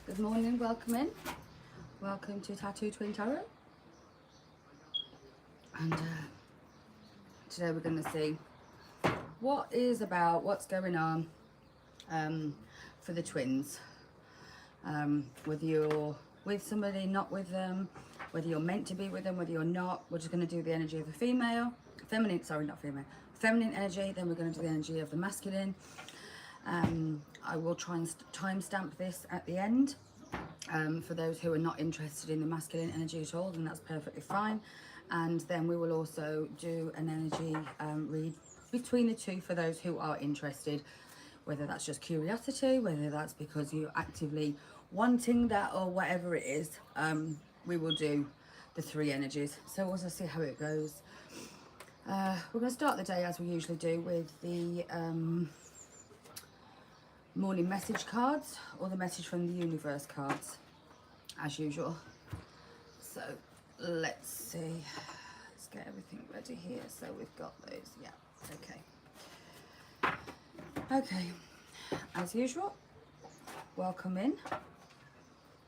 Good morning, welcome in. Welcome to Tattoo Twin Tarot. And today we're going to see what's going on for the twins. Whether you're with somebody, not with them, whether you're meant to be with them, whether you're not. We're just going to do the energy of the feminine, feminine energy, then we're going to do the energy of the masculine. I will try and timestamp this at the end. For those who are not interested in the masculine energy at all, then that's perfectly fine. And then we will also do an energy read between the two for those who are interested, whether that's just curiosity, whether that's because you're actively wanting that or whatever it is. We will do the three energies. So we'll just see how it goes. We're going to start the day as we usually do with the morning message cards or the message from the universe cards as usual. So let's see, let's get everything ready here. So we've got those, okay, as usual, welcome in.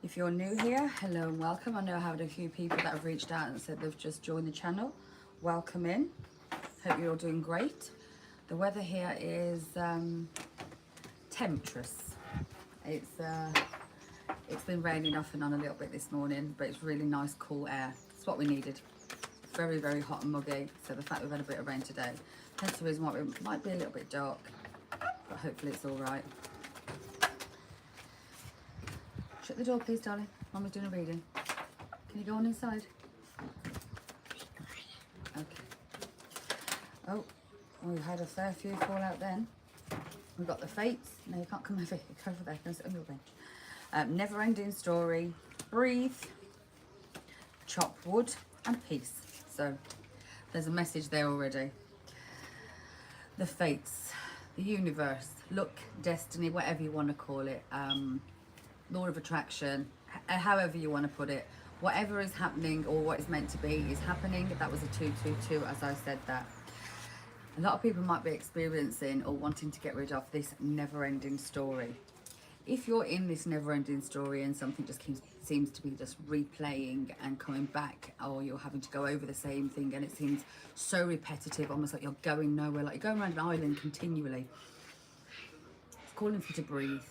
If you're new here, hello and welcome. I know I had a few people that have reached out and said they've just joined the channel. Welcome in, hope you're all doing great. The weather here is temptress. It's been raining off and on a little bit this morning, but it's really nice cool air. It's what we needed. Very, very hot and muggy. So the fact we've had a bit of rain today, hence the reason why it might be a little bit dark, but hopefully it's all right. Shut the door please, darling. Mama's doing a reading. Can you go on inside? Okay. Oh, we had a fair few fall out then. We've got the Fates. No, you can't come over here. Go over there. Go sit on your bench. Never ending story. Breathe. Chop wood. And peace. So there's a message there already. The Fates. The universe. Luck. Destiny. Whatever you want to call it. Law of attraction. However you want to put it. Whatever is happening or what is meant to be is happening. That was a 222 as I said that. A lot of people might be experiencing or wanting to get rid of this never-ending story. If you're in this never-ending story and something just seems to be just replaying and coming back, or you're having to go over the same thing and it seems so repetitive, almost like you're going nowhere, like you're going around an island continually, it's calling for you to breathe.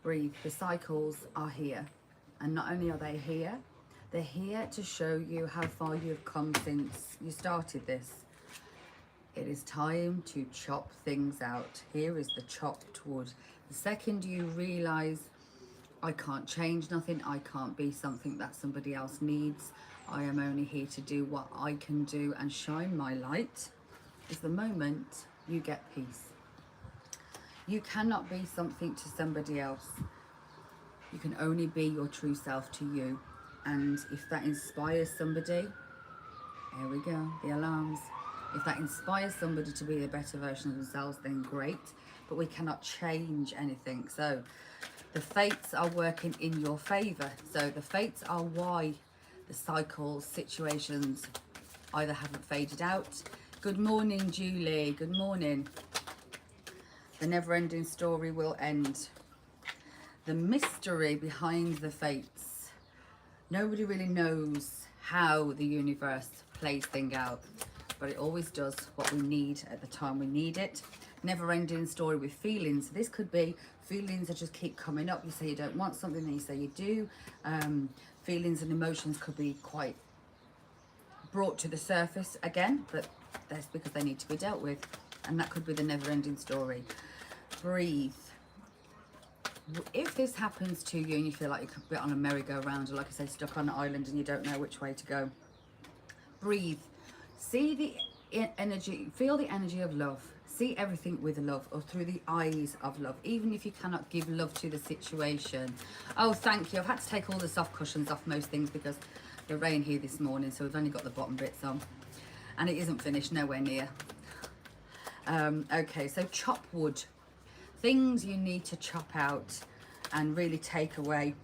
Breathe. The cycles are here. And not only are they here, they're here to show you how far you've come since you started this. It is time to chop things out. Here is the chopped wood. The second you realise, I can't change nothing, I can't be something that somebody else needs, I am only here to do what I can do and shine my light, is the moment you get peace. You cannot be something to somebody else. You can only be your true self to you. And if that inspires somebody, here we go, the alarms. If that inspires somebody to be a better version of themselves, then great. But we cannot change anything. So the Fates are working in your favour. So the Fates are why the cycles, situations either haven't faded out. Good morning, Julie. Good morning. The never-ending story will end. The mystery behind the Fates. Nobody really knows how the universe plays things out, but it always does what we need at the time we need it. Never-ending story with feelings. This could be feelings that just keep coming up. You say you don't want something, then you say you do. Feelings and emotions could be quite brought to the surface again, but that's because they need to be dealt with. And that could be the never-ending story. Breathe. If this happens to you and you feel like you could be on a merry-go-round, or like I say, stuck on an island and you don't know which way to go, breathe. See the energy, feel the energy of love. See everything with love, or through the eyes of love, even if you cannot give love to the situation. Oh, thank you. I've had to take all the soft cushions off most things because the rain here this morning, so we've only got the bottom bits on. And it isn't finished, nowhere near. Okay, so chop wood. Things you need to chop out and really take away.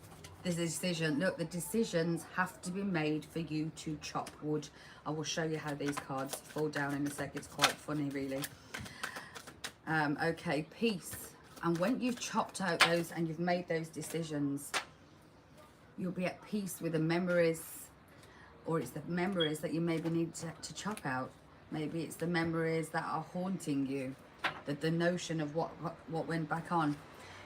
The decision, look, the decisions have to be made for you to chop wood. I will show you how these cards fall down in a sec. It's quite funny, really. Okay, peace. And when you've chopped out those and you've made those decisions, you'll be at peace with the memories, or it's the memories that you maybe need to chop out. Maybe it's the memories that are haunting you, the notion of what went back on.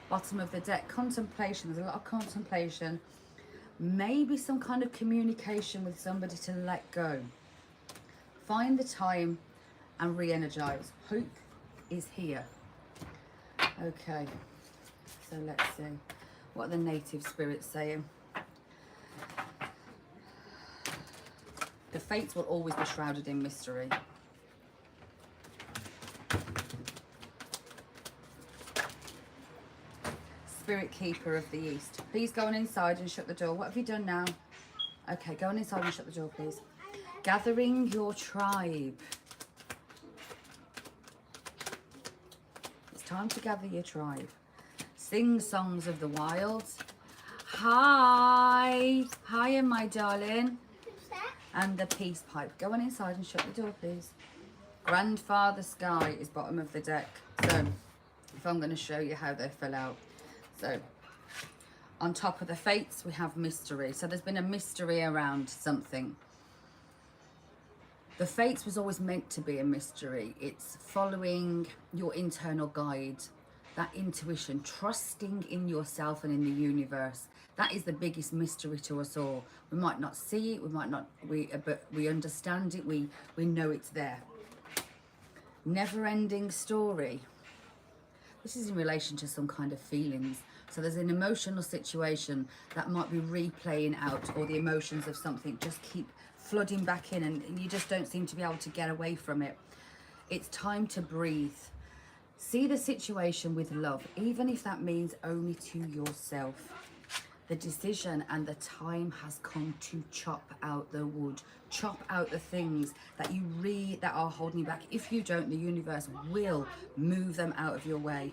Bottom of the deck, contemplation. There's a lot of contemplation. Maybe some kind of communication with somebody to let go. Find the time and re-energize. Hope is here. Okay, so let's see. What are the native spirits saying? The fates will always be shrouded in mystery. Spirit keeper of the east. Please go on inside and shut the door. What have you done now? Okay, go on inside and shut the door, please. Gathering your tribe. It's time to gather your tribe. Sing songs of the wilds. Hi. Hiya, my darling. And the peace pipe. Go on inside and shut the door, please. Grandfather Sky is bottom of the deck. So, if I'm going to show you how they fell out. So, on top of the fates, we have mystery. So, there's been a mystery around something. The fates was always meant to be a mystery. It's following your internal guide, that intuition, trusting in yourself and in the universe. That is the biggest mystery to us all. We might not see it, we might not, but we understand it, we know it's there. Never-ending story. This is in relation to some kind of feelings. So there's an emotional situation that might be replaying out, or the emotions of something just keep flooding back in, and you just don't seem to be able to get away from it. It's time to breathe. See the situation with love, even if that means only to yourself. The decision and the time has come to chop out the wood, chop out the things that that are holding you back. If you don't, the universe will move them out of your way.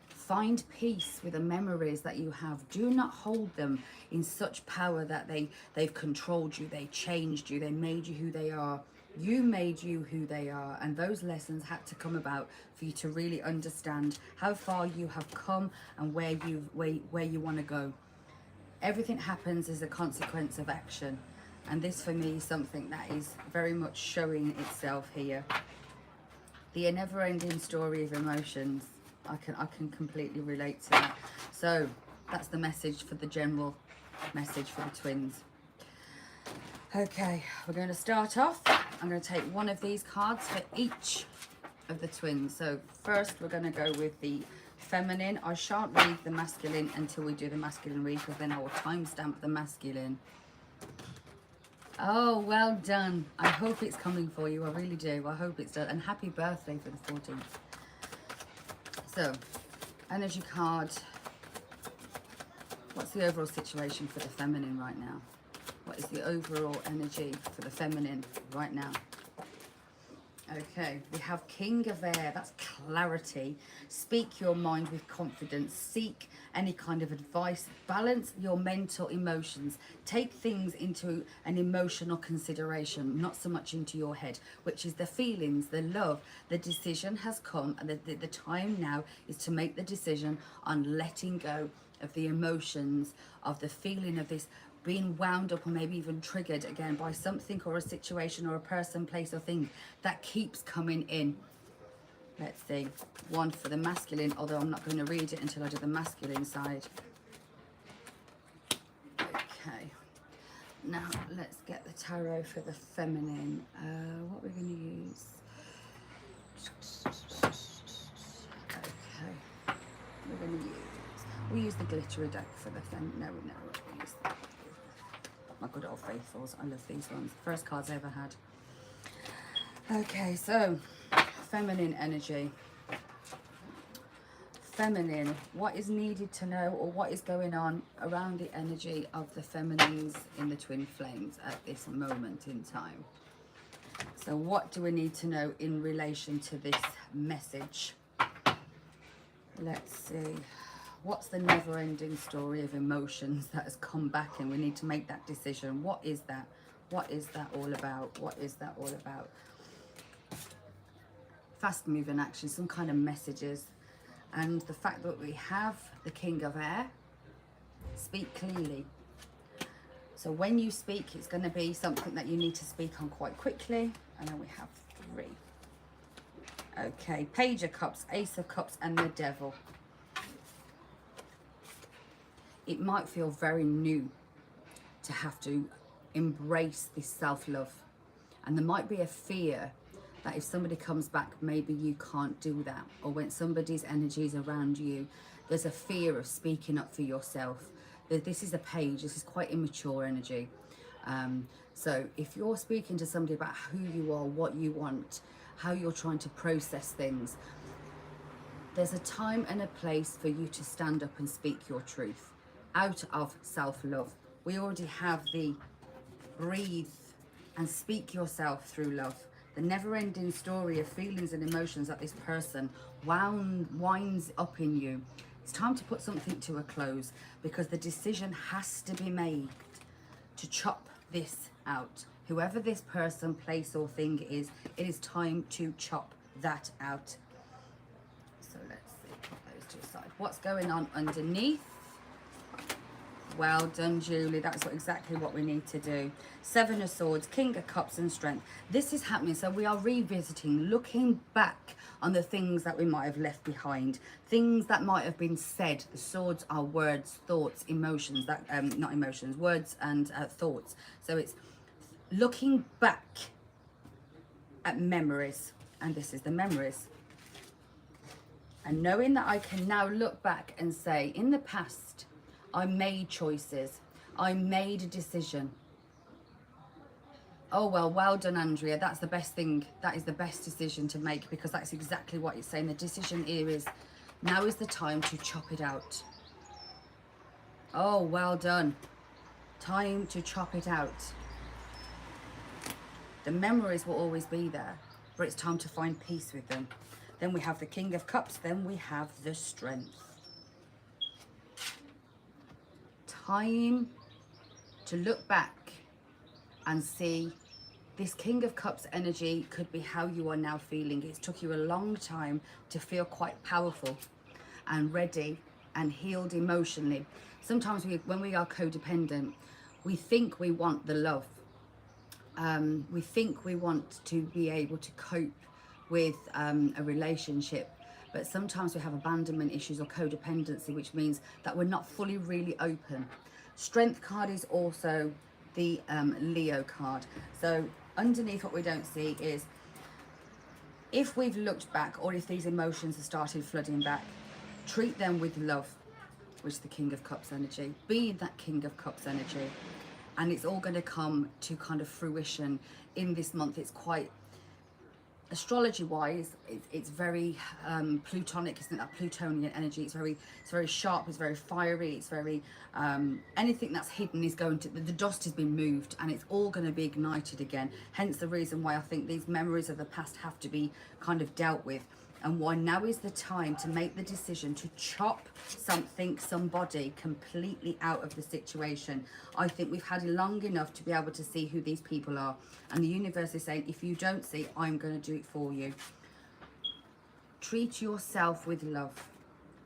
Find peace with the memories that you have. Do not hold them in such power that they've controlled you, they changed you, they made you who they are. You made you who they are, and those lessons had to come about for you to really understand how far you have come and where you want to go. Everything happens as a consequence of action, and this for me is something that is very much showing itself here. The never-ending story of emotions. I can completely relate to that. So that's the message for the general message for the twins. Okay, we're going to start off. I'm going to take one of these cards for each of the twins. So first we're going to go with the feminine. I shan't read the masculine until we do the masculine read, because then I will timestamp the masculine. Oh, well done. I hope it's coming for you. I really do. I hope it's done. And happy birthday for the 14th. So, energy card. What's the overall situation for the feminine right now? What is the overall energy for the feminine right now? Okay, we have King of Air. That's clarity. Speak your mind with confidence. Seek any kind of advice. Balance your mental emotions. Take things into an emotional consideration, not so much into your head, which is the feelings, the love. The decision has come, and the time now is to make the decision on letting go of the emotions, of the feeling of this being wound up or maybe even triggered again by something or a situation or a person, place or thing that keeps coming in. Let's see. One for the masculine, although I'm not going to read it until I do the masculine side. Okay. Now let's get the tarot for the feminine. What we're going to use. Okay. We'll use the glittery deck for the feminine. No, we'll use that. My good old faithfuls. I love these ones. First cards I ever had. Okay, so feminine energy. Feminine. What is needed to know, or what is going on around the energy of the feminines in the twin flames at this moment in time? So what do we need to know in relation to this message? Let's see. What's the never-ending story of emotions that has come back, and we need to make that decision? What is that? What is that all about? What is that all about? Fast-moving action, some kind of messages. And the fact that we have the King of Air, speak clearly. So when you speak, it's going to be something that you need to speak on quite quickly. And then we have 3. Okay, Page of Cups, Ace of Cups, and the Devil. It might feel very new to have to embrace this self-love. And there might be a fear that if somebody comes back, maybe you can't do that. Or when somebody's energy is around you, there's a fear of speaking up for yourself. This is a page, this is quite immature energy. So if you're speaking to somebody about who you are, what you want, how you're trying to process things, there's a time and a place for you to stand up and speak your truth out of self-love. We already have the breathe and speak yourself through love. The never-ending story of feelings and emotions that this person winds up in you. It's time to put something to a close, because the decision has to be made to chop this out. Whoever this person, place or thing is, it is time to chop that out. So let's see, put those to the side. What's going on underneath? Well done, Julie. That's exactly what we need to do. 7 of Swords, King of Cups, and Strength. This is happening. So we are revisiting, looking back on the things that we might have left behind, things that might have been said. The swords are words, thoughts, emotions. That not emotions, words and thoughts. So it's looking back at memories, and this is the memories. And knowing that I can now look back and say, in the past, I made choices. I made a decision. Oh, well done, Andrea. That's the best thing. That is the best decision to make, because that's exactly what it's saying. The decision here is, now is the time to chop it out. Oh, well done. Time to chop it out. The memories will always be there, but it's time to find peace with them. Then we have the King of Cups. Then we have the Strength. Time to look back and see this King of Cups energy could be how you are now feeling. It's took you a long time to feel quite powerful and ready and healed emotionally. Sometimes when we are codependent, we think we want the love. We think we want to be able to cope with a relationship. But sometimes we have abandonment issues or codependency, which means that we're not fully really open. Strength card is also the Leo card. So underneath what we don't see is, if we've looked back, or if these emotions have started flooding back, treat them with love, which is the King of Cups energy. Be that King of Cups energy. And it's all going to come to kind of fruition in this month. It's quite, astrology wise, it's very plutonic, isn't it? That Plutonian energy. It's very sharp, it's very fiery, it's very anything that's hidden is going to, the dust has been moved, and it's all going to be ignited again. Hence the reason why I think these memories of the past have to be kind of dealt with, and why now is the time to make the decision to chop somebody completely out of the situation. I think we've had long enough to be able to see who these people are, and the universe is saying, if you don't see, I'm going to do it for you. Treat yourself with love.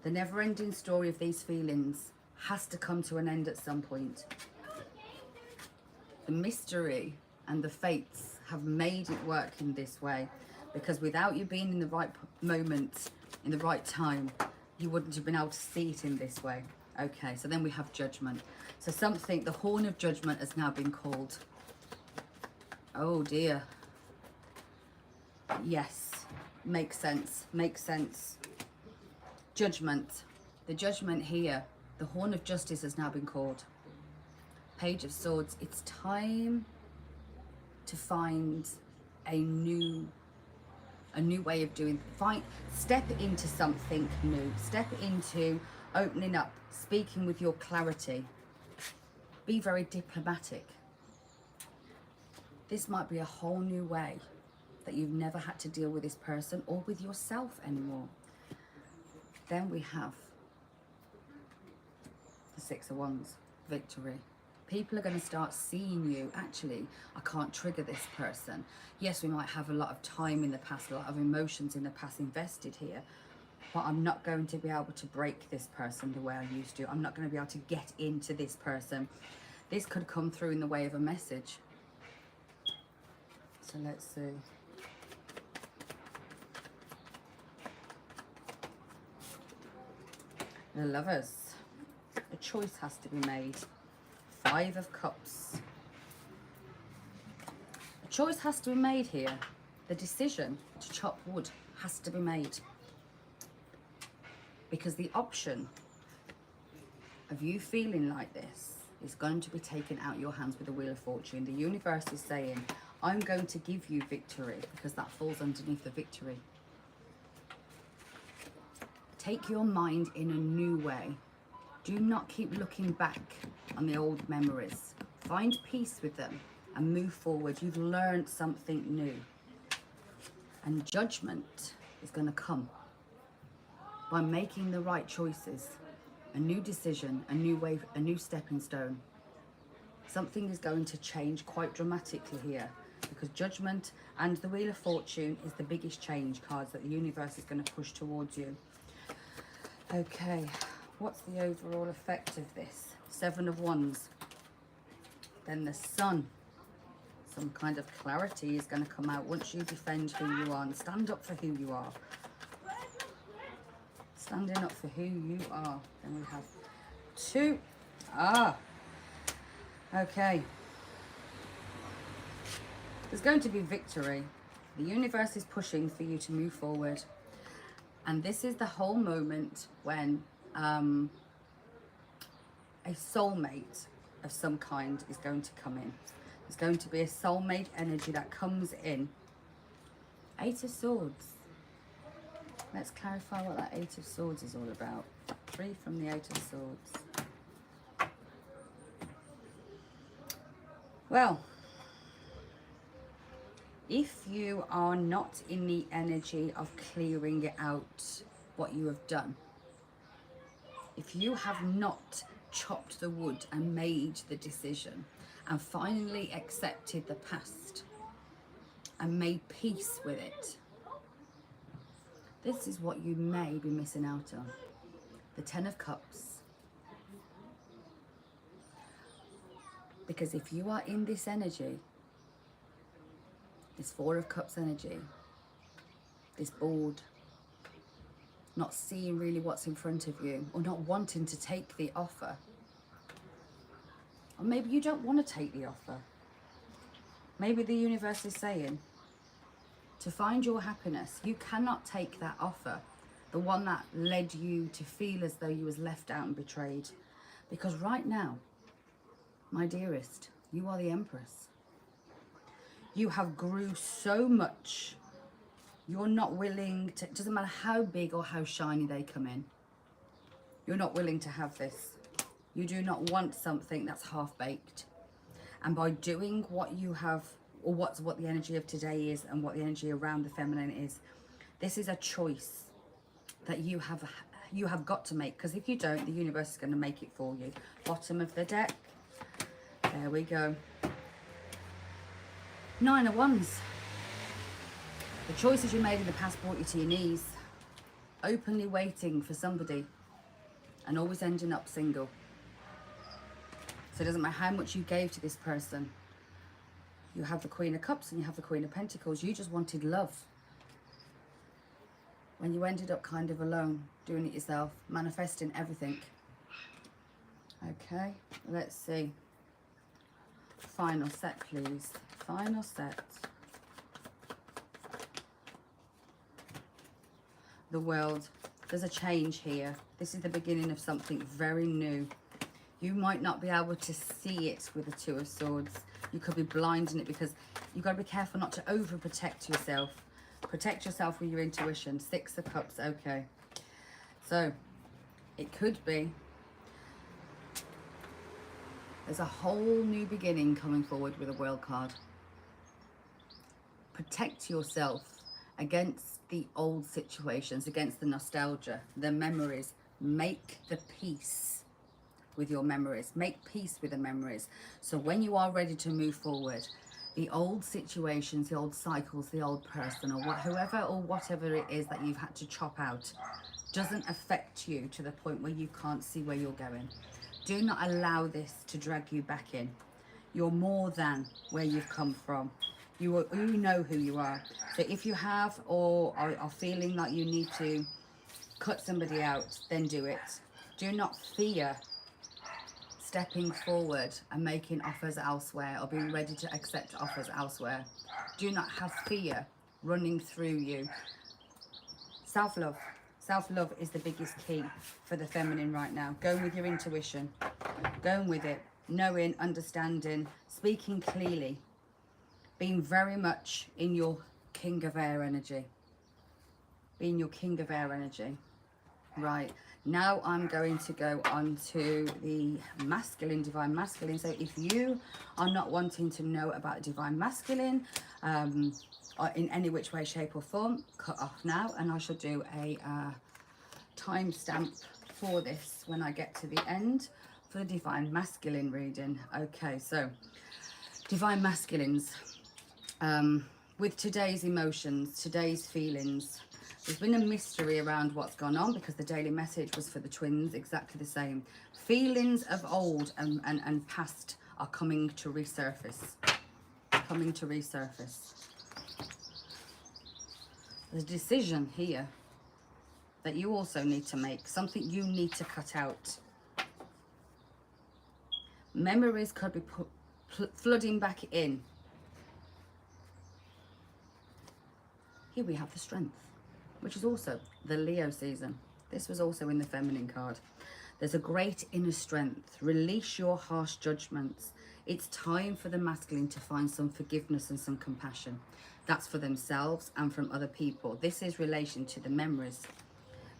The never-ending story of these feelings has to come to an end at some point. The mystery and the fates have made it work in this way, because without you being in the right moment, in the right time, you wouldn't have been able to see it in this way. Okay, so then we have Judgment. So something, the horn of judgment has now been called. Oh dear. Yes, makes sense, makes sense. Judgment. The judgment here, the horn of justice has now been called. Page of Swords. It's time to find a new way of doing. Step into something new. Step into opening up, speaking with your clarity. Be very diplomatic. This might be a whole new way that you've never had to deal with this person or with yourself anymore. Then we have the Six of Wands, victory. People are going to start seeing you. Actually, I can't trigger this person. Yes, we might have a lot of time in the past, a lot of emotions in the past invested here, but I'm not going to be able to break this person the way I used to. I'm not going to be able to get into this person. This could come through in the way of a message. So let's see. The Lovers. A choice has to be made. 5 of Cups. A choice has to be made here. The decision to chop wood has to be made. Because the option of you feeling like this is going to be taken out your hands with the Wheel of Fortune. The universe is saying, I'm going to give you victory, because that falls underneath the victory. Take your mind in a new way. Do not keep looking back on the old memories. Find peace with them and move forward. You've learned something new. And judgment is going to come by making the right choices. A new decision, a new way, a new stepping stone. Something is going to change quite dramatically here, because Judgment and the Wheel of Fortune is the biggest change cards that the universe is going to push towards you. Okay, what's the overall effect of this? 7 of Wands. Then the Sun. Some kind of clarity is going to come out once you defend who you are and stand up for who you are. Standing up for who you are. Then we have 2. Okay. There's going to be victory. The universe is pushing for you to move forward. And this is the whole moment when a soulmate of some kind is going to come in. There's going to be a soulmate energy that comes in. 8 of Swords. Let's clarify what that 8 of Swords is all about. 3 from the 8 of Swords. Well, if you are not in the energy of clearing out what you have done, if you have not chopped the wood and made the decision and finally accepted the past and made peace with it, this is what you may be missing out on. The 10 of Cups. Because if you are in this energy, this 4 of Cups energy, this bored, not seeing really what's in front of you, or not wanting to take the offer, or maybe you don't want to take the offer. Maybe the universe is saying, to find your happiness, you cannot take that offer, the one that led you to feel as though you was left out and betrayed. Because right now, my dearest, you are the Empress. You have grew so much. You're not willing to, it doesn't matter how big or how shiny they come in. You're not willing to have this. You do not want something that's half-baked. And by doing what you have, or what the energy of today is and what the energy around the feminine is, this is a choice that you have got to make. Because if you don't, the universe is going to make it for you. Bottom of the deck. There we go. 9 of Wands. The choices you made in the past brought you to your knees. Openly waiting for somebody and always ending up single. So it doesn't matter how much you gave to this person. You have the Queen of Cups and you have the Queen of Pentacles. You just wanted love. When you ended up kind of alone, doing it yourself, manifesting everything. Okay, let's see. Final set, please. Final set. The World. There's a change here. This is the beginning of something very new. You might not be able to see it with the 2 of Swords. You could be blind in it, because you've got to be careful not to overprotect yourself. Protect yourself with your intuition. 6 of Cups. Okay. So, it could be there's a whole new beginning coming forward with a World card. Protect yourself against the old situations, against the nostalgia, the memories. Make the peace with your memories. Make peace with the memories. So when you are ready to move forward, the old situations, the old cycles, the old person, or whoever or whatever it is that you've had to chop out, doesn't affect you to the point where you can't see where you're going. Do not allow this to drag you back in. You're more than where you've come from. You know who you are. So if you have or are feeling like you need to cut somebody out, then do it. Do not fear stepping forward and making offers elsewhere or being ready to accept offers elsewhere. Do not have fear running through you. Self-love. Self-love is the biggest key for the feminine right now. Going with your intuition. Going with it. Knowing, understanding, speaking clearly. Being very much in your king of air energy. Being your king of air energy. Right. Now I'm going to go on to the masculine, divine masculine. So if you are not wanting to know about divine masculine or in any which way, shape or form, cut off now, and I shall do a timestamp for this when I get to the end for the divine masculine reading. Okay, so divine masculines, with today's emotions, today's feelings, there's been a mystery around what's gone on because the daily message was for the twins, exactly the same. Feelings of old and past are coming to resurface. Coming to resurface. There's a decision here that you also need to make. Something you need to cut out. Memories could be flooding back in. Here we have the strength, which is also the Leo season. This was also in the feminine card. There's a great inner strength. Release your harsh judgments. It's time for the masculine to find some forgiveness and some compassion. That's for themselves and from other people. This is relation to the memories.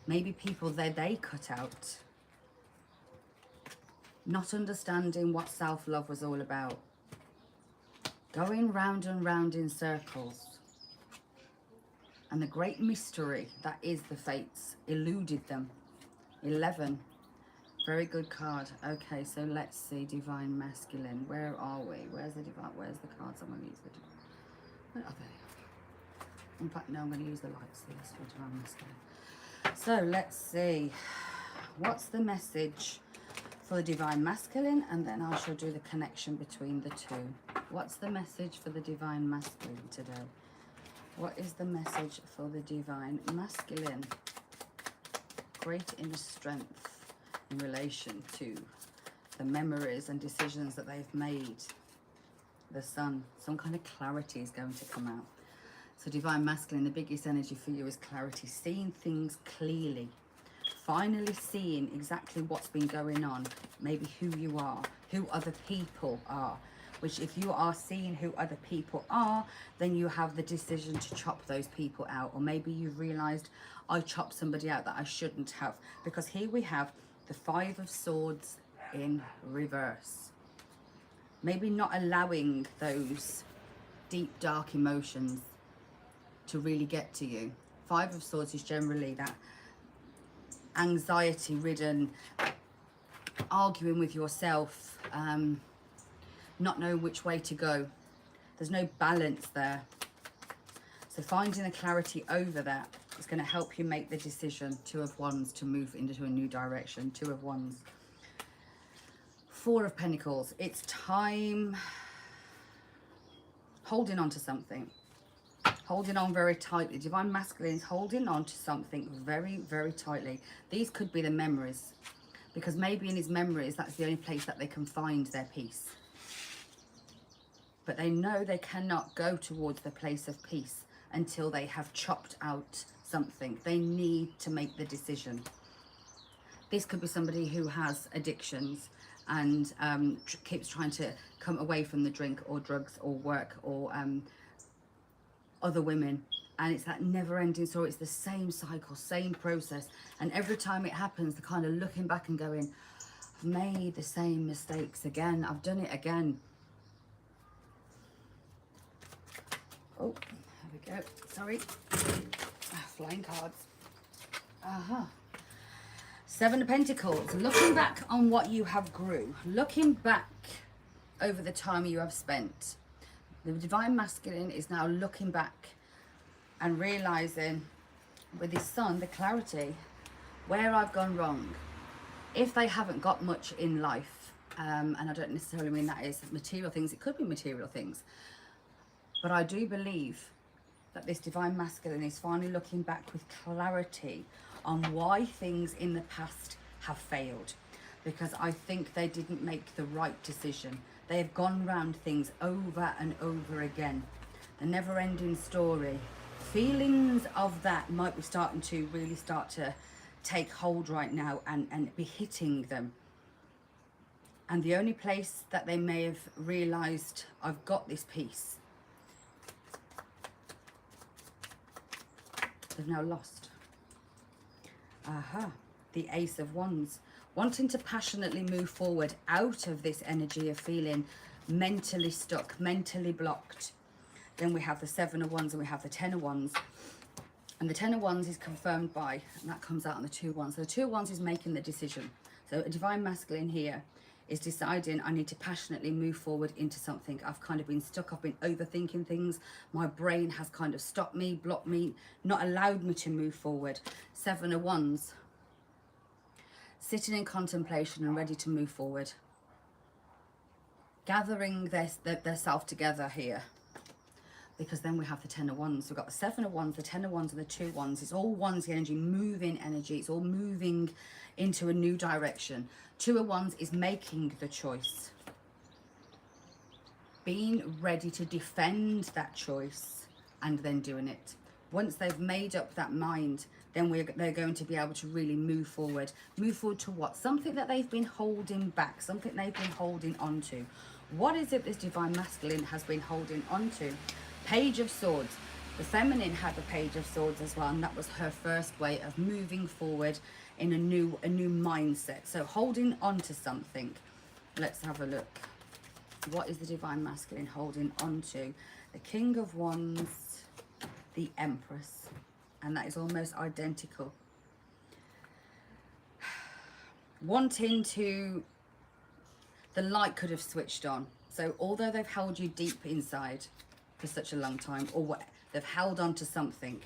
Maybe people they cut out. Not understanding what self-love was all about. Going round and round in circles. And the great mystery that is the fates eluded them. 11. Very good card. Okay, so let's see. Divine masculine. Where are we? Where's the divine? Where's the cards? I'm going to use the divine. Where are they? In fact, no, I'm going to use the lights for this for divine masculine. So let's see. What's the message for the divine masculine? And then I shall do the connection between the two. What's the message for the divine masculine today? What is the message for the divine masculine? Great inner strength in relation to the memories and decisions that they've made. The sun, some kind of clarity is going to come out. So divine masculine, the biggest energy for you is clarity, seeing things clearly, finally seeing exactly what's been going on, maybe who you are, who other people are. Which if you are seeing who other people are, then you have the decision to chop those people out. Or maybe you've realized, I chopped somebody out that I shouldn't have. Because here we have the 5 of Swords in reverse. Maybe not allowing those deep, dark emotions to really get to you. 5 of Swords is generally that anxiety-ridden, arguing with yourself, not knowing which way to go. There's no balance there. So finding the clarity over that is going to help you make the decision. 2 of Wands to move into a new direction. 2 of Wands. 4 of Pentacles. It's time holding on to something. Holding on very tightly. Divine masculine is holding on to something very, very tightly. These could be the memories. Because maybe in his memories, that's the only place that they can find their peace. But they know they cannot go towards the place of peace until they have chopped out something. They need to make the decision. This could be somebody who has addictions and keeps trying to come away from the drink or drugs or work or other women. And it's that never-ending story. It's the same cycle, same process. And every time it happens, they're kind of looking back and going, I've made the same mistakes again. I've done it again. Oh, there we go. Sorry. Flying cards. Aha. 7 of Pentacles. Looking back on what you have grew. Looking back over the time you have spent. The divine masculine is now looking back and realizing with his sun, the clarity Where I've gone wrong, if they haven't got much in life, and I don't necessarily mean that is material things, it could be material things, but I do believe that this divine masculine is finally looking back with clarity on why things in the past have failed, because I think they didn't make the right decision. They have gone round things over and over again. The never-ending story. Feelings of that might be starting to really start to take hold right now and be hitting them. And the only place that they may have realised, I've got this piece, they've now lost. Aha, the Ace of Wands. Wanting to passionately move forward out of this energy of feeling mentally stuck, mentally blocked. Then we have the Seven of Wands and we have the Ten of Wands. And the Ten of Wands is confirmed by, and that comes out on the Two of Wands. So the Two of Wands is making the decision. So a divine masculine here is deciding I need to passionately move forward into something. I've kind of been stuck. I've been overthinking things. My brain has kind of stopped me, blocked me, not allowed me to move forward. Seven of Wands. Sitting in contemplation and ready to move forward. Gathering their self together here. Because then we have the Ten of Wands. We've got the Seven of Wands, the Ten of Wands, and the Two of Wands. It's all Wands energy, moving energy. It's all moving into a new direction. Two of Wands is making the choice. Being ready to defend that choice and then doing it. Once they've made up that mind, then they're going to be able to really move forward. Move forward to what? Something that they've been holding back. Something they've been holding on to. What is it this divine masculine has been holding on to? Page of Swords. The feminine had the Page of Swords as well, and that was her first way of moving forward in a new mindset. So holding on to something. Let's have a look. What is the divine masculine holding on to? The King of Wands, the Empress, and that is almost identical. Wanting to, the light could have switched on. So although they've held you deep inside for such a long time, or what, they've held on to something,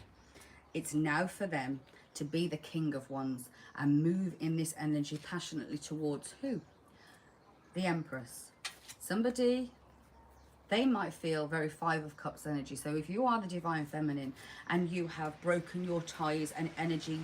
it's now for them to be the King of Wands and move in this energy passionately towards who? The Empress. Somebody, they might feel very Five of Cups energy. So if you are the divine feminine and you have broken your ties and energy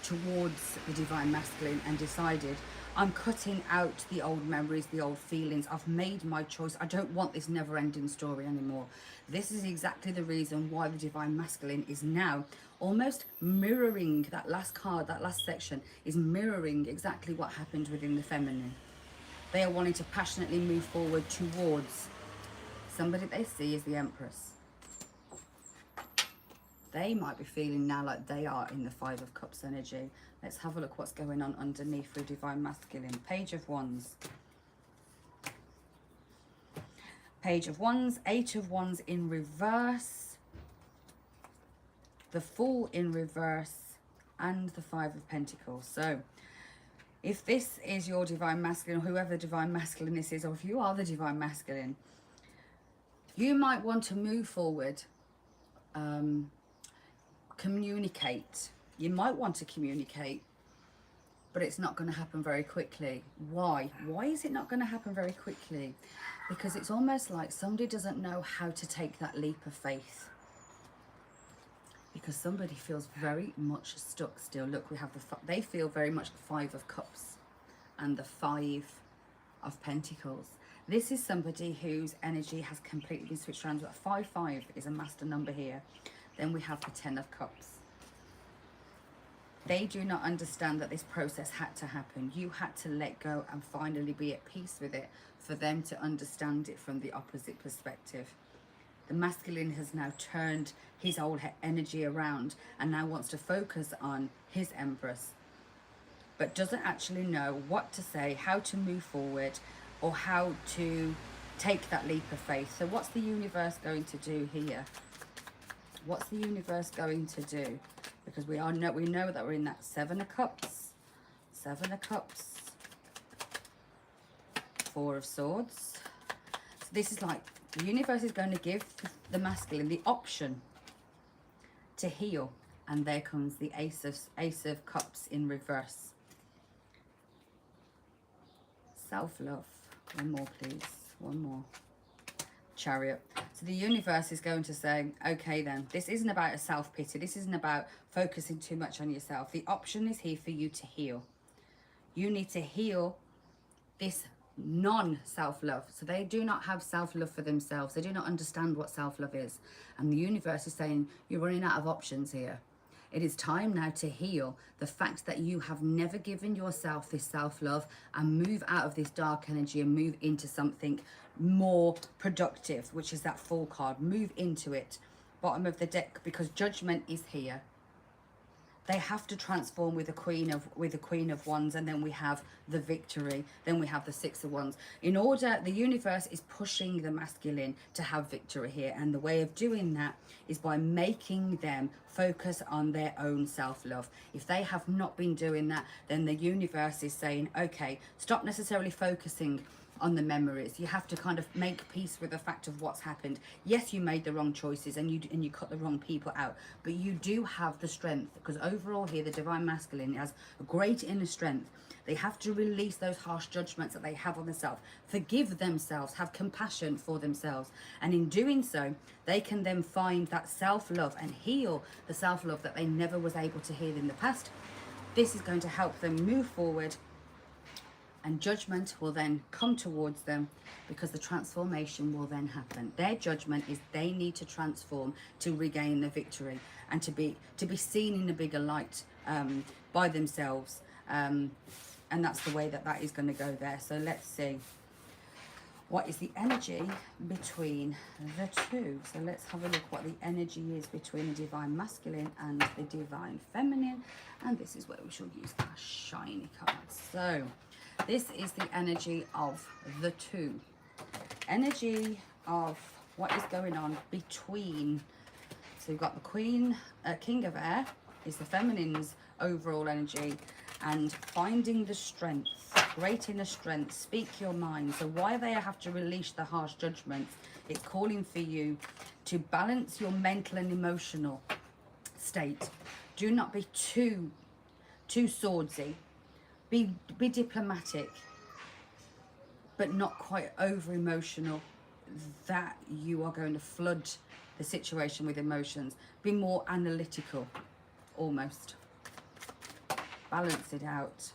towards the divine masculine and decided, I'm cutting out the old memories, the old feelings. I've made my choice. I don't want this never-ending story anymore. This is exactly the reason why the divine masculine is now almost mirroring that last card, that last section is mirroring exactly what happened within the feminine. They are wanting to passionately move forward towards somebody they see as the Empress. They might be feeling now like they are in the Five of Cups energy. Let's have a look what's going on underneath for divine masculine. Page of Wands. Page of Wands, Eight of Wands in reverse, the Fool in reverse, and the Five of Pentacles. So if this is your divine masculine, or whoever the divine masculine this is, or if you are the divine masculine, you might want to move forward, communicate. You might want to communicate, but it's not going to happen very quickly. Why? Why is it not going to happen very quickly? Because it's almost like somebody doesn't know how to take that leap of faith. Because somebody feels very much stuck still. Look, we have they feel very much the Five of Cups and the Five of Pentacles. This is somebody whose energy has completely been switched around. 5-5 is a master number here. Then we have the Ten of Cups. They do not understand that this process had to happen. You had to let go and finally be at peace with it for them to understand it from the opposite perspective. The masculine has now turned his old energy around and now wants to focus on his Empress, but doesn't actually know what to say, how to move forward, or how to take that leap of faith. So what's the universe going to do here? What's the universe going to do? Because we know that we're in that Seven of Cups, Seven of Cups, Four of Swords. So this is like the universe is going to give the masculine the option to heal And there comes the Ace of Cups in reverse. Self-love. One more, please. One more. Chariot. So the universe is going to say, okay then, this isn't about a self-pity. This isn't about focusing too much on yourself. The option is here for you to heal. You need to heal this non-self-love. So they do not have self-love for themselves. They do not understand what self-love is. And the universe is saying, you're running out of options here. It is time now to heal the fact that you have never given yourself this self-love and move out of this dark energy and move into something more productive, which is that Fool card. Move into it. Bottom of the deck, because Judgment is here. They have to transform with the Queen of Wands, and then we have the Victory. Then we have the Six of Wands. In order, the universe is pushing the masculine to have victory here, and the way of doing that is by making them focus on their own self-love. If they have not been doing that, then the universe is saying, okay, stop necessarily focusing on the memories. You have to kind of make peace with the fact of what's happened. Yes, you made the wrong choices and you cut the wrong people out, but you do have the strength, because overall here the Divine Masculine has a great inner strength. They have to release those harsh judgments that they have on themselves, forgive themselves, have compassion for themselves, and in doing so they can then find that self-love and heal the self-love that they never was able to heal in the past. This is going to help them move forward, and Judgment will then come towards them, because the transformation will then happen. Their judgment is they need to transform to regain the victory and to be seen in a bigger light by themselves. And that's the way that is going to go there. So let's see. What is the energy between the two? So let's have a look what the energy is between the Divine Masculine and the Divine Feminine. And this is where we shall use our shiny cards. So this is the energy of the two. Energy of what is going on between. So you've got the King of Air is the feminine's overall energy, and finding the strength, great inner strength, speak your mind. So why they have to release the harsh judgments, it's calling for you to balance your mental and emotional state. Do not be too swordsy. Be diplomatic, but not quite over emotional, that you are going to flood the situation with emotions. Be more analytical, almost. Balance it out.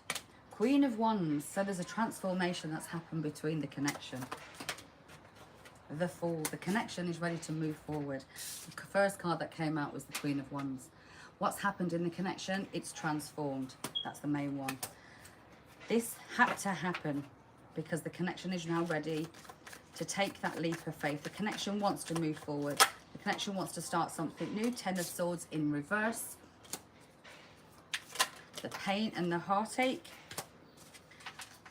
Queen of Wands. So there's a transformation that's happened between the connection. The Fool. The connection is ready to move forward. The first card that came out was the Queen of Wands. What's happened in the connection? It's transformed. That's the main one. This had to happen because the connection is now ready to take that leap of faith. The connection wants to move forward. The connection wants to start something new. Ten of Swords in reverse. The pain and the heartache.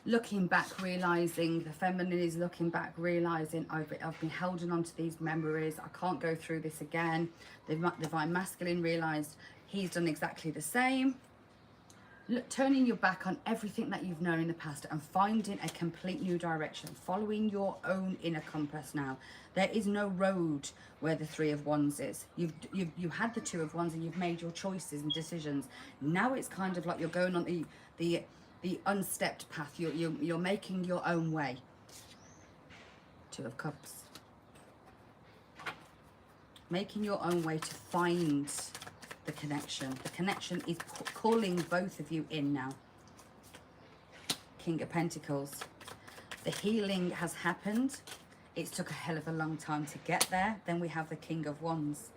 Looking back, realizing, the feminine is looking back, realizing I've been holding on to these memories. I can't go through this again. The Divine Masculine realized he's done exactly the same. Look, turning your back on everything that you've known in the past and finding a complete new direction, following your own inner compass now. There is no road where the Three of Wands is. You had the Two of Wands and you've made your choices and decisions. Now it's kind of like you're going on the unstepped path. You're making your own way. Two of Cups. Making your own way to find the connection. The connection is calling both of you in now. King of Pentacles. The healing has happened. It took a hell of a long time to get there. Then we have the King of Wands.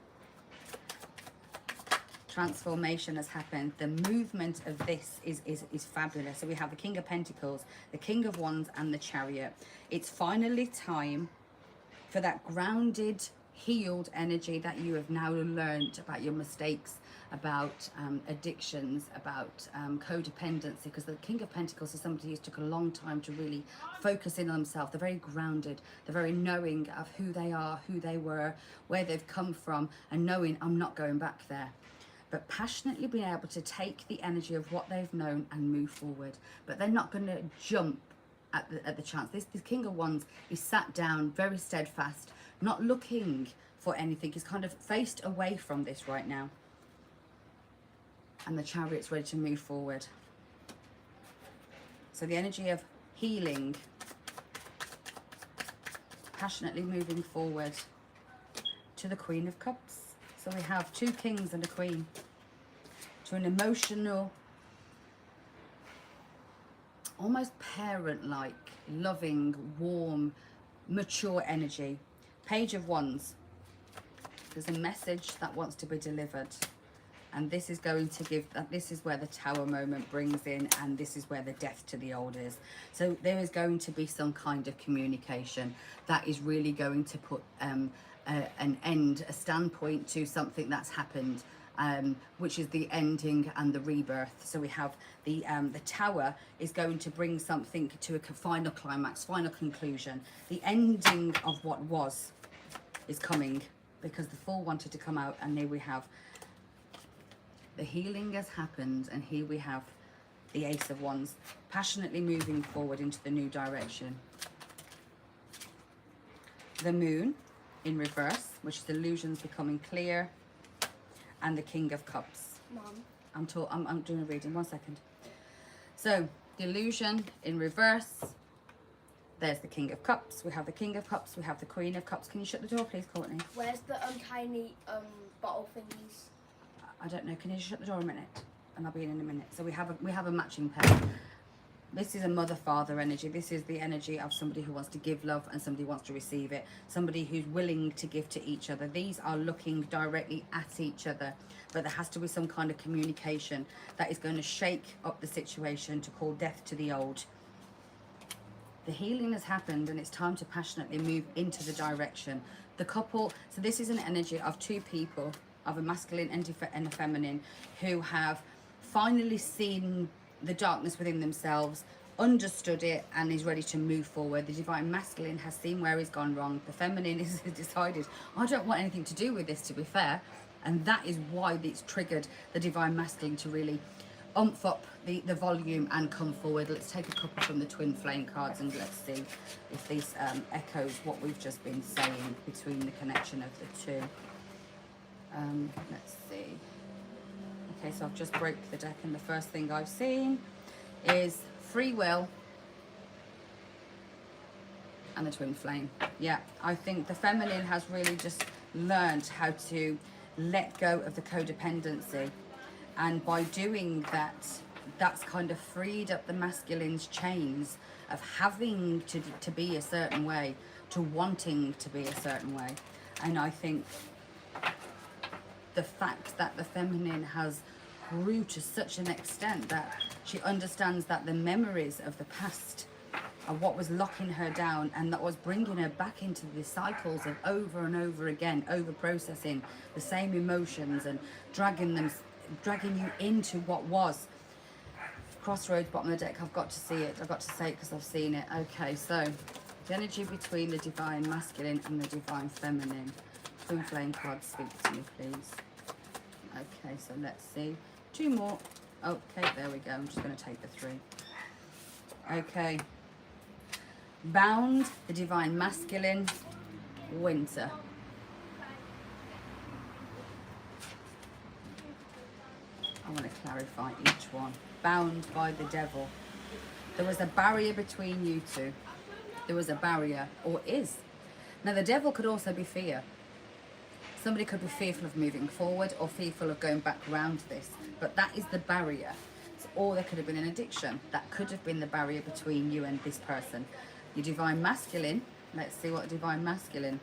Transformation has happened. The movement of this is fabulous. So we have the King of Pentacles, the King of Wands, and the Chariot. It's finally time for that grounded, healed energy that you have now learned about your mistakes, about addictions, about codependency, because the King of Pentacles is somebody who took a long time to really focus in on themselves. They're very grounded. They're very knowing of who they are, who they were, where they've come from, and knowing I'm not going back there. But passionately being able to take the energy of what they've known and move forward. But they're not going to jump at the chance. This King of Wands is sat down, very steadfast, not looking for anything. He's kind of faced away from this right now. And the Chariot's ready to move forward. So the energy of healing, passionately moving forward, to the Queen of Cups. So we have 2 kings and a queen. To an emotional, almost parent-like, loving, warm, mature energy. Page of Wands. There's a message that wants to be delivered. And this is going to give, this is where the Tower moment brings in, and this is where the death to the old is. So there is going to be some kind of communication that is really going to put an end, a standpoint to something that's happened, which is the ending and the rebirth. So we have the Tower is going to bring something to a final climax, final conclusion. The ending of what was is coming, because the Fool wanted to come out, and here we have the healing has happened, and here we have the Ace of Wands, passionately moving forward into the new direction. The Moon in reverse, which is illusions becoming clear, and the King of Cups. Mom, I'm doing a reading. 1 second. So the illusion in reverse. There's the King of Cups. We have the King of Cups. We have the Queen of Cups. Can you shut the door, please, Courtney? Where's the tiny bottle thingies? I don't know. Can you shut the door a minute? And I'll be in a minute. So we have a matching pair. This is a mother-father energy. This is the energy of somebody who wants to give love and somebody who wants to receive it. Somebody who's willing to give to each other. These are looking directly at each other. But there has to be some kind of communication that is going to shake up the situation to call death to the old. The healing has happened, and it's time to passionately move into the direction. The couple, so this is an energy of 2 people, of a masculine and a feminine, who have finally seen the darkness within themselves, understood it, and is ready to move forward. The Divine Masculine has seen where he's gone wrong. The feminine has decided, I don't want anything to do with this, to be fair. And that is why it's triggered the Divine Masculine to really umph up the volume and come forward. Let's take a couple from the Twin Flame cards, and let's see if this echoes what we've just been saying between the connection of the 2. Let's see. Okay, so I've just broke the deck, and the first thing I've seen is free will and the Twin Flame. Yeah, I think the feminine has really just learned how to let go of the codependency, and by doing that, that's kind of freed up the masculine's chains of having to be a certain way, to wanting to be a certain way. And I think the fact that the feminine has grew to such an extent that she understands that the memories of the past are what was locking her down, and that was bringing her back into the cycles of over and over again, over processing the same emotions and dragging you into what was. Crossroads, bottom of the deck, I've got to see it. I've got to say it because I've seen it. Okay, so the energy between the Divine Masculine and the Divine Feminine. Twin Flame cards, speak to me, please. Okay, so let's see. 2 more. Okay, there we go. I'm just going to take the 3. Okay. Bound, the Divine Masculine, Winter. I want to clarify each one. Bound by the Devil. There was a barrier between you 2. There was a barrier, or is. Now, the Devil could also be fear. Somebody could be fearful of moving forward or fearful of going back around this. But that is the barrier. Or there could have been an addiction. That could have been the barrier between you and this person. Your Divine Masculine. Let's see what Divine Masculine.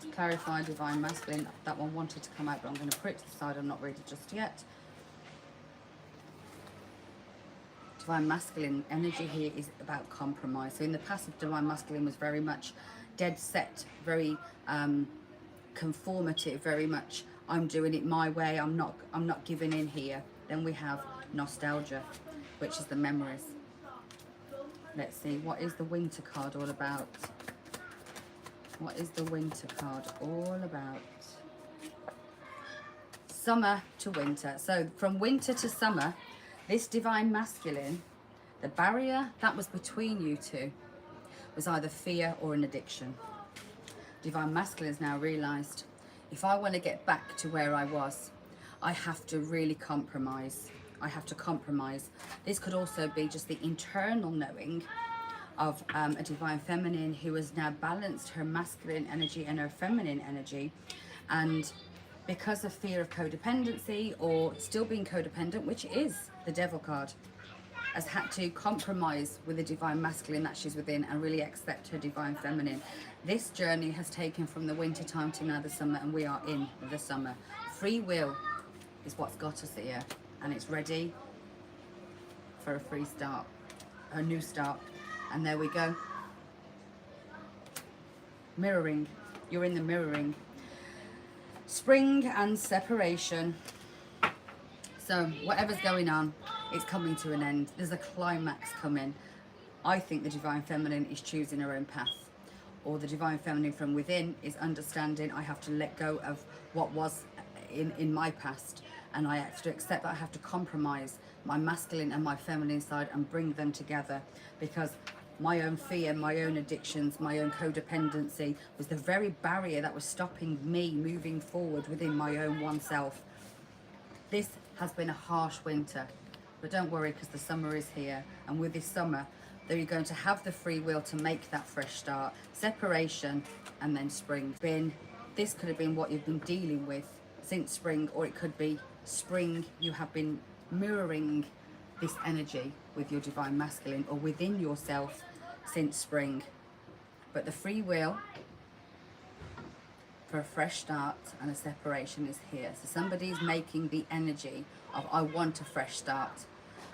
To clarify Divine Masculine. That one wanted to come out, but I'm going to put it to the side. I'm not ready just yet. Divine Masculine energy here is about compromise. So in the past, Divine Masculine was very much dead set, very conformative, very much I'm doing it my way, I'm not giving in here. Then we have nostalgia, which is the memories. Let's see, what is the Winter card all about? What is the Winter card all about? Summer to winter. So from winter to summer, this Divine Masculine, the barrier that was between you 2 was either fear or an addiction. Divine Masculine has now realised, if I want to get back to where I was, I have to really compromise. I have to compromise. This could also be just the internal knowing of a divine feminine who has now balanced her masculine energy and her feminine energy, and because of fear of codependency or still being codependent, which is the devil card, has had to compromise with the divine masculine that she's within and really accept her divine feminine. This journey has taken from the winter time to now the summer, and we are in the summer. Free will is what's got us here, and it's ready for a free start, a new start. And there we go. Mirroring. You're in the mirroring. Spring and separation. So whatever's going on, it's coming to an end. There's a climax coming. I think the divine feminine is choosing her own path, or the divine feminine from within is understanding I have to let go of what was in my past, and I have to accept that I have to compromise my masculine and my feminine side and bring them together, because my own fear, my own addictions, my own codependency was the very barrier that was stopping me moving forward within my own oneself. This has been a harsh winter, but don't worry, because the summer is here, and with this summer you're going to have the free will to make that fresh start. Separation and then spring. This could have been what you've been dealing with since spring, or it could be spring, you have been mirroring this energy with your divine masculine or within yourself since spring. But the free will for a fresh start and a separation is here. So somebody's making the energy of I want a fresh start,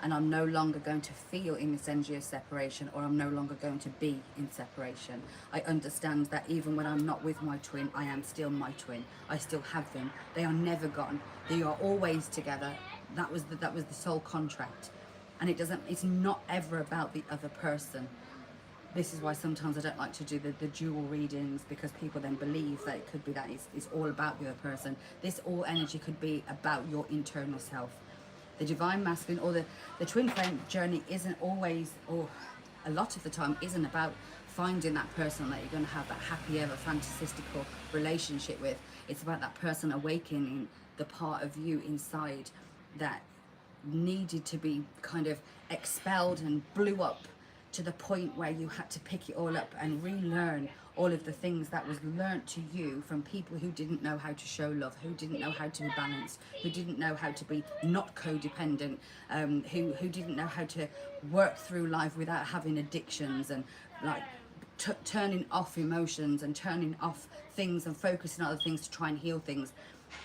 and I'm no longer going to feel in this energy of separation, or I'm no longer going to be in separation. I understand that even when I'm not with my twin, I am still my twin. I still have them. They are never gone. They are always together. That was the soul contract. And it's not ever about the other person. This is why sometimes I don't like to do the dual readings, because people then believe that it could be that it's all about the other person. This all energy could be about your internal self. The divine masculine or the twin flame journey isn't always, or a lot of the time, isn't about finding that person that you're going to have that happy ever fantasistical relationship with. It's about that person awakening the part of you inside that needed to be kind of expelled and blew up to the point where you had to pick it all up and relearn all of the things that was learnt to you from people who didn't know how to show love, who didn't know how to be balanced, who didn't know how to be not codependent, who didn't know how to work through life without having addictions and like turning off emotions and turning off things and focusing on other things to try and heal things.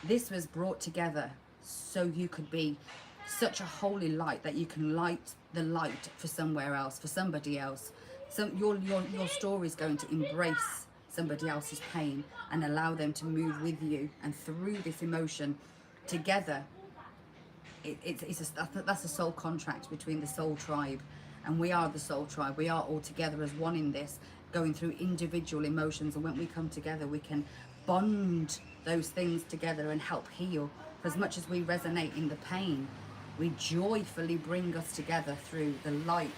This was brought together so you could be such a holy light that you can light the light for somewhere else, for somebody else. So your story is going to embrace somebody else's pain and allow them to move with you, and through this emotion together. That's a soul contract between the soul tribe, and we are the soul tribe. We are all together as one in this, going through individual emotions, and when we come together we can bond those things together and help heal. As much as we resonate in the pain, we joyfully bring us together through the light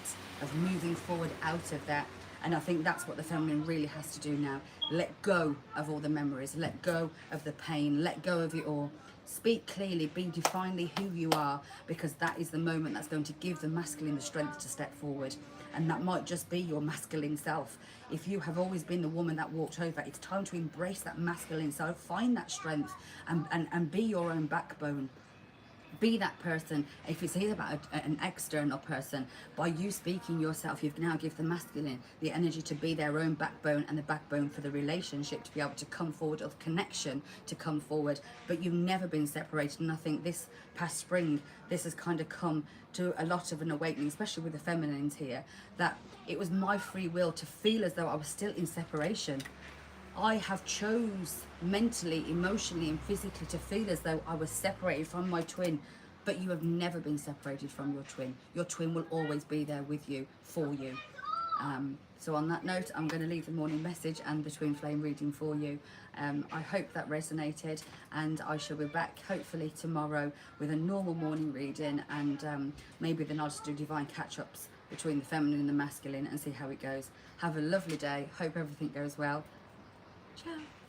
of moving forward out of that. And I think that's what the feminine really has to do now. Let go of all the memories, let go of the pain, let go of it all. Speak clearly, be divinely who you are, because that is the moment that's going to give the masculine the strength to step forward. And that might just be your masculine self. If you have always been the woman that walked over, it's time to embrace that masculine self, find that strength and be your own backbone. Be that person. If it's either about an external person, by you speaking yourself, you've now given the masculine the energy to be their own backbone, and the backbone for the relationship to be able to come forward, or the connection to come forward. But you've never been separated, and I think this past spring, this has kind of come to a lot of an awakening, especially with the feminines here, that it was my free will to feel as though I was still in separation. I have chose mentally, emotionally and physically to feel as though I was separated from my twin, but you have never been separated from your twin. Your twin will always be there with you, for you. So on that note, I'm going to leave the morning message and the twin flame reading for you. I hope that resonated, and I shall be back hopefully tomorrow with a normal morning reading, and maybe then I'll just do divine catch-ups between the feminine and the masculine and see how it goes. Have a lovely day. Hope everything goes well. Ciao.